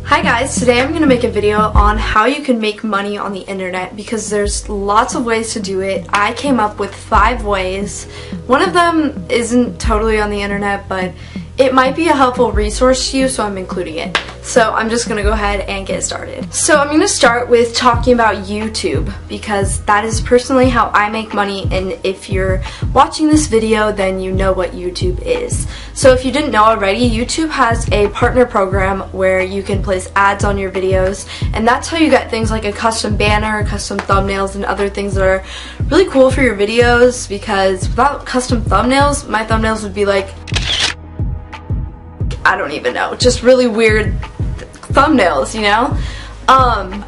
Hi guys, today I'm going to make a video on how you can make money on the internet because there's lots of ways to do it. I came up with 5 ways. One of them isn't totally on the internet, but it might be a helpful resource to you, so I'm including it. So I'm just going to go ahead and get started. So I'm going to start with talking about YouTube because that is personally how I make money, and if you're watching this video then you know what YouTube is. So if you didn't know already, YouTube has a partner program where you can place ads on your videos, and that's how you get things like a custom banner, custom thumbnails, and other things that are really cool for your videos, because without custom thumbnails, my thumbnails would be like, I don't even know, just really weird thumbnails, you know?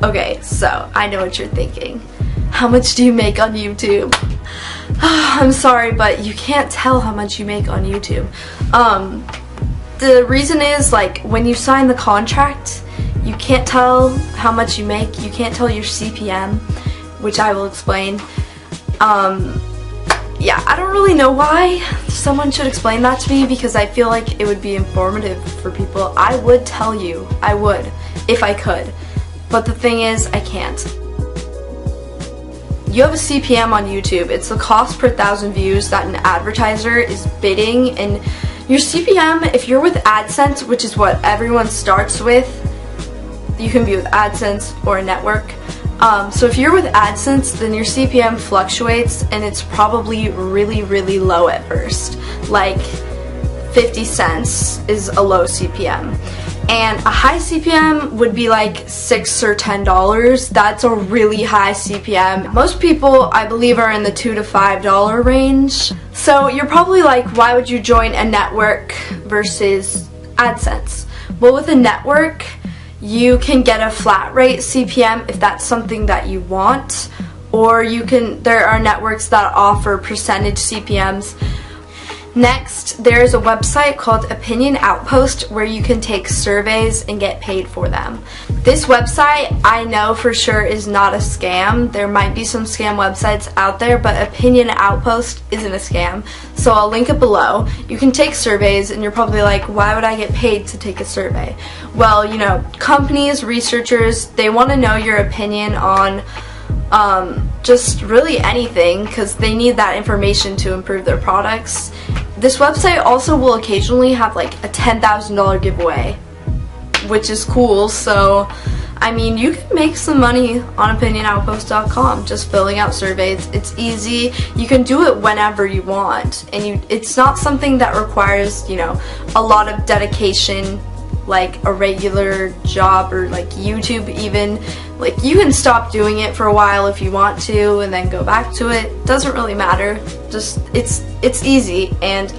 Okay, so I know what you're thinking. How much do you make on YouTube? I'm sorry, but you can't tell how much you make on YouTube. The reason is, like, when you sign the contract, you can't tell how much you make. You can't tell your CPM, which I will explain. Yeah, I don't really know why someone should explain that to me, because I feel like it would be informative for people. I would tell you, I would, if I could. But the thing is, I can't. You have a CPM on YouTube. It's the cost per 1,000 views that an advertiser is bidding, and your CPM, if you're with AdSense, which is what everyone starts with, you can be with AdSense or a network. So if you're with AdSense, then your CPM fluctuates, and it's probably really low at first. Like 50 cents is a low CPM. And a high CPM would be like $6 or $10. That's a really high CPM. Most people, I believe, are in the $2 to $5 range. So you're probably like, why would you join a network versus AdSense? Well, with a network, you can get a flat rate CPM if that's something that you want, or there are networks that offer percentage CPMs. Next, there's a website called Opinion Outpost where you can take surveys and get paid for them. This website, I know for sure, is not a scam. There might be some scam websites out there, but Opinion Outpost isn't a scam. So I'll link it below. You can take surveys, and you're probably like, why would I get paid to take a survey? Well, you know, companies, researchers, they want to know your opinion on just really anything, because they need that information to improve their products. This website also will occasionally have like a $10,000 giveaway, which is cool. So I mean, you can make some money on opinionoutpost.com just filling out surveys. It's easy. You can do it whenever you want, and it's not something that requires, you know, a lot of dedication like a regular job or like YouTube even. Like, you can stop doing it for a while if you want to and then go back to it. Doesn't really matter. Just it's easy and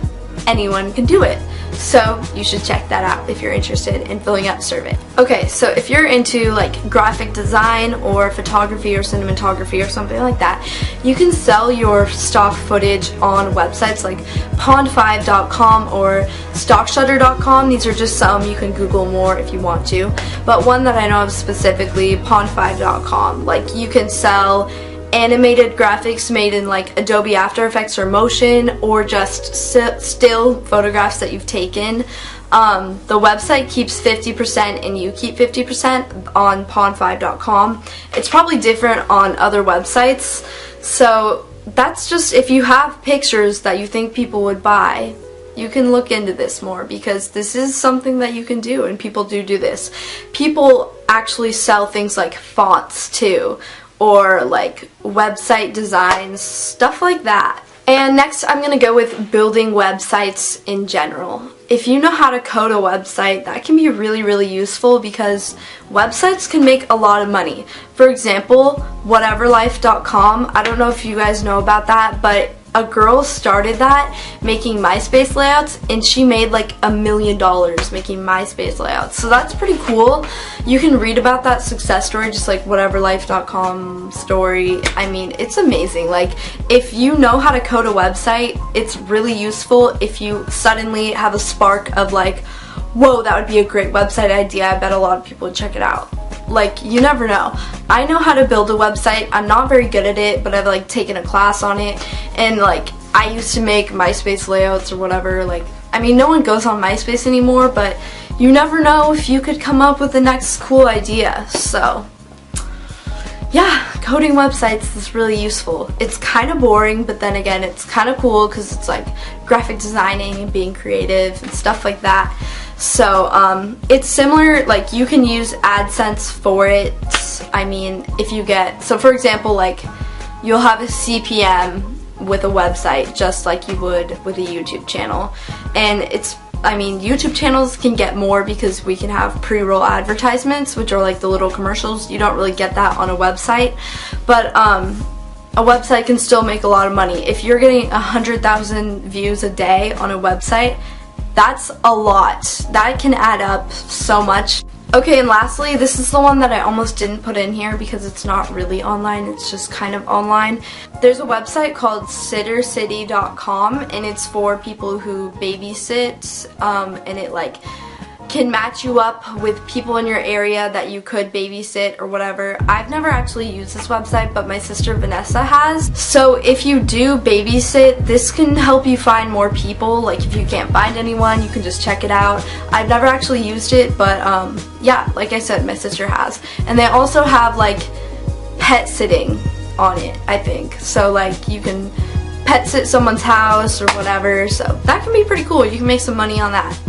anyone can do it. So you should check that out if you're interested in filling out a survey. Okay, so if you're into like graphic design or photography or cinematography or something like that, you can sell your stock footage on websites like pond5.com or stockshutter.com. These are just some. You can Google more if you want to. But one that I know of specifically, pond5.com. Like, you can sell animated graphics made in like Adobe After Effects or Motion, or just still photographs that you've taken. The website keeps 50% and you keep 50% on pond5.com. It's probably different on other websites. So that's just, if you have pictures that you think people would buy, you can look into this more, because this is something that you can do, and people do this. People actually sell things like fonts too, or like website designs, stuff like that. And next, I'm going to go with building websites in general. If you know how to code a website, that can be really useful, because websites can make a lot of money. For example, whateverlife.com, I don't know if you guys know about that, but a girl started that making MySpace layouts, and she made like $1 million making MySpace layouts. So that's pretty cool. You can read about that success story, just like whateverlife.com story. I mean, it's amazing. Like, if you know how to code a website, it's really useful. If you suddenly have a spark of like, whoa, that would be a great website idea, I bet a lot of people would check it out. Like, you never know. I know how to build a website. I'm not very good at it, but I've like taken a class on it, and like I used to make MySpace layouts or whatever. Like, I mean, no one goes on MySpace anymore, but you never know if you could come up with the next cool idea. So yeah, coding websites is really useful. It's kind of boring, but then again, it's kind of cool because it's like graphic designing and being creative and stuff like that. So it's similar, like you can use AdSense for it. I mean, if you get, so for example, like you'll have a CPM with a website just like you would with a YouTube channel. And it's, I mean, YouTube channels can get more because we can have pre-roll advertisements, which are like the little commercials. You don't really get that on a website, but a website can still make a lot of money. If you're getting 100,000 views a day on a website, that's a lot. That can add up so much. Okay, and lastly, this is the one that I almost didn't put in here because it's not really online, it's just kind of online. There's a website called sittercity.com, and it's for people who babysit, and it like can match you up with people in your area that you could babysit or whatever. I've never actually used this website, but my sister Vanessa has. So if you do babysit, this can help you find more people. Like if you can't find anyone, you can just check it out. I've never actually used it, but yeah, like I said, my sister has. And they also have like pet sitting on it, I think. So like you can pet sit someone's house or whatever. So that can be pretty cool. You can make some money on that.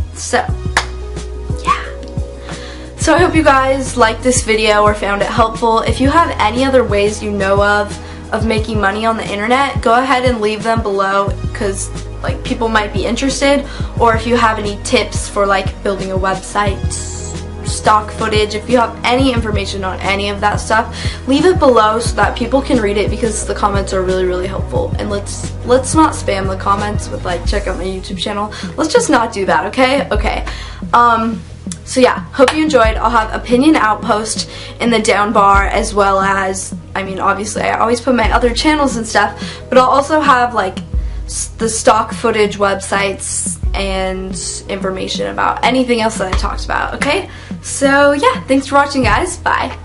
So I hope you guys liked this video or found it helpful. If you have any other ways you know of making money on the internet, go ahead and leave them below because like people might be interested. Or if you have any tips for like building a website, stock footage, if you have any information on any of that stuff, leave it below so that people can read it because the comments are really, really helpful. And let's not spam the comments with like check out my YouTube channel. Let's just not do that, okay? Okay. So yeah, hope you enjoyed. I'll have opinion outpost in the down bar, as well as, I mean, obviously I always put my other channels and stuff, but I'll also have like the stock footage websites and information about anything else that I talked about, okay? So yeah, thanks for watching guys, bye.